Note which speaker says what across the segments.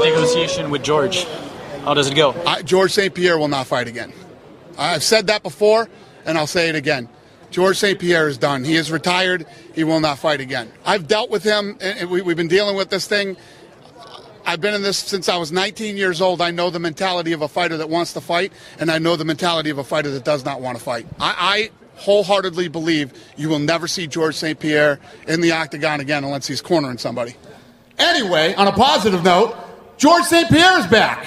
Speaker 1: negotiation with George. How does it go?
Speaker 2: George St. Pierre will not fight again. I've said that before, and I'll say it again. George St. Pierre is done. He is retired. He will not fight again. I've dealt with him, and we've been dealing with this thing. I've been in this since I was 19 years old. I know the mentality of a fighter that wants to fight, and I know the mentality of a fighter that does not want to fight. I wholeheartedly believe you will never see George St. Pierre in the octagon again unless he's cornering somebody.
Speaker 3: Anyway, on a positive note, George St. Pierre is back.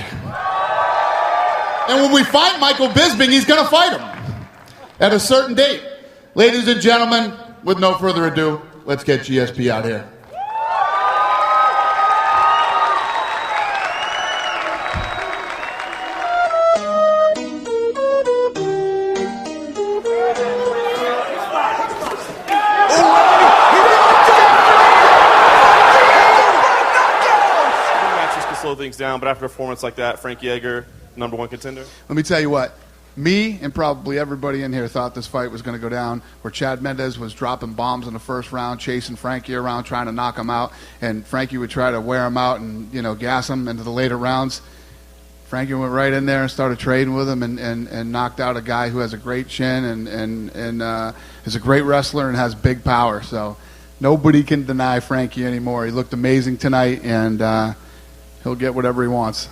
Speaker 3: And when we fight Michael Bisping, he's going to fight him at a certain date. Ladies and gentlemen, with no further ado, let's get GSP out here.
Speaker 4: Slow things down, but after a performance like that, Frank Yeager, #1 contender?
Speaker 2: Let me tell you what. Me and probably everybody in here thought this fight was going to go down where Chad Mendes was dropping bombs in the first round, chasing Frankie around, trying to knock him out, and Frankie would try to wear him out and, gas him into the later rounds. Frankie went right in there and started trading with him and knocked out a guy who has a great chin and is a great wrestler and has big power. So nobody can deny Frankie anymore. He looked amazing tonight, and he'll get whatever he wants.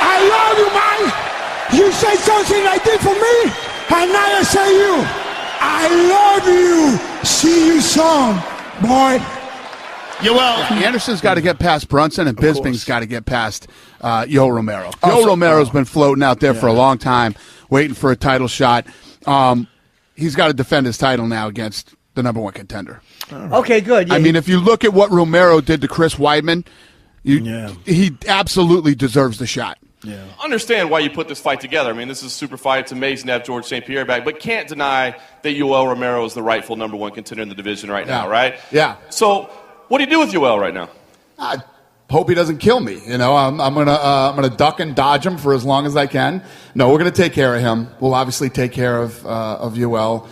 Speaker 5: I love you, man. You say something like this for me, and now I say you. I love you. See you soon, boy.
Speaker 2: Anderson's got to get past Brunson, and Bisping's got to get past Yoel Romero. Yoel Romero's been floating out there for a long time, waiting for a title shot. He's got to defend his title now against the #1 contender.
Speaker 6: Okay, good. Yeah,
Speaker 2: I mean, if you look at what Romero did to Chris Weidman, he absolutely deserves the shot.
Speaker 4: Yeah. Understand why you put this fight together. I mean, this is a super fight. It's amazing to have George St. Pierre back, but can't deny that Yoel Romero is the rightful #1 contender in the division right now, right?
Speaker 2: Yeah.
Speaker 4: So what do you do with Yoel right now?
Speaker 3: I hope he doesn't kill me. I'm gonna duck and dodge him for as long as I can. No, we're gonna take care of him. We'll obviously take care of Yoel.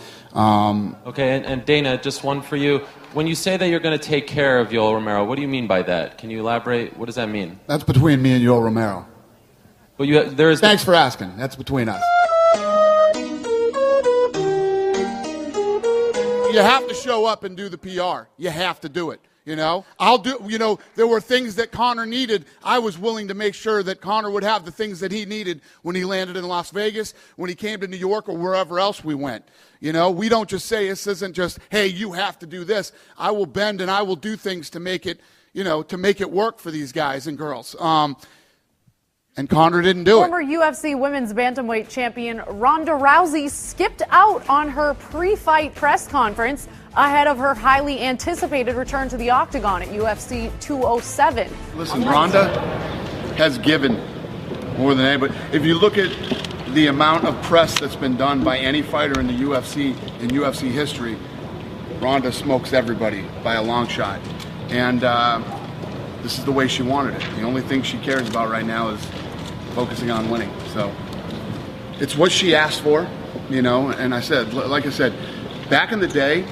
Speaker 7: Okay, and Dana, just one for you. When you say that you're going to take care of Yoel Romero, what do you mean by that? Can you elaborate? What does that mean?
Speaker 3: That's between me and Yoel Romero.
Speaker 7: But
Speaker 3: Thanks for asking. That's between us.
Speaker 2: You have to show up and do the PR. You have to do it. There were things that Conor needed. I was willing to make sure that Conor would have the things that he needed when he landed in Las Vegas, when he came to New York, or wherever else we went. We don't just say this isn't just, hey, you have to do this. I will bend and I will do things to make it, to make it work for these guys and girls. And Conor didn't do it.
Speaker 8: Former UFC women's bantamweight champion Ronda Rousey skipped out on her pre-fight press conference ahead of her highly anticipated return to the octagon at UFC 207.
Speaker 2: Listen, Ronda has given more than anybody. If you look at the amount of press that's been done by any fighter in the UFC, in UFC history, Ronda smokes everybody by a long shot. And this is the way she wanted it. The only thing she cares about right now is focusing on winning. So it's what she asked for, and like I said, back in the day,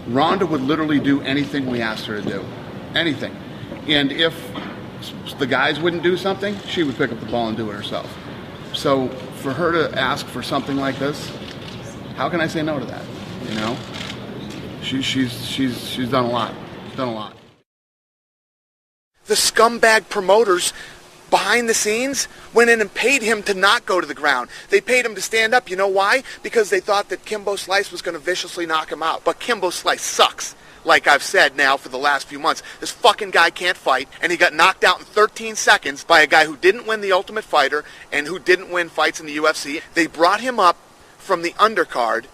Speaker 2: Ronda would literally do anything we asked her to do. Anything. And if the guys wouldn't do something, she would pick up the ball and do it herself. So for her to ask for something like this, how can I say no to that? She's done a lot. She's done a lot. The scumbag promoters behind the scenes went in and paid him to not go to the ground. They paid him to stand up. You know why? Because they thought that Kimbo Slice was going to viciously knock him out. But Kimbo Slice sucks. Like I've said now for the last few months, this fucking guy can't fight, and he got knocked out in 13 seconds by a guy who didn't win the Ultimate Fighter and who didn't win fights in the UFC. They brought him up from the undercard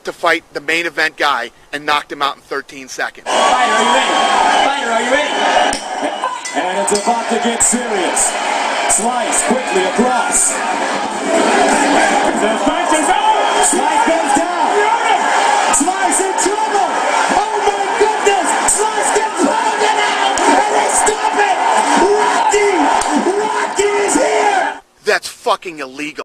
Speaker 2: to fight the main event guy and knocked him out in 13 seconds.
Speaker 9: Fighter, are you ready? Fighter, are you ready? And it's about to get serious. Slice quickly across. The fight is over. Slice goes down. Slice in trouble. Oh my goodness. Slice gets pulled in
Speaker 2: that's fucking illegal.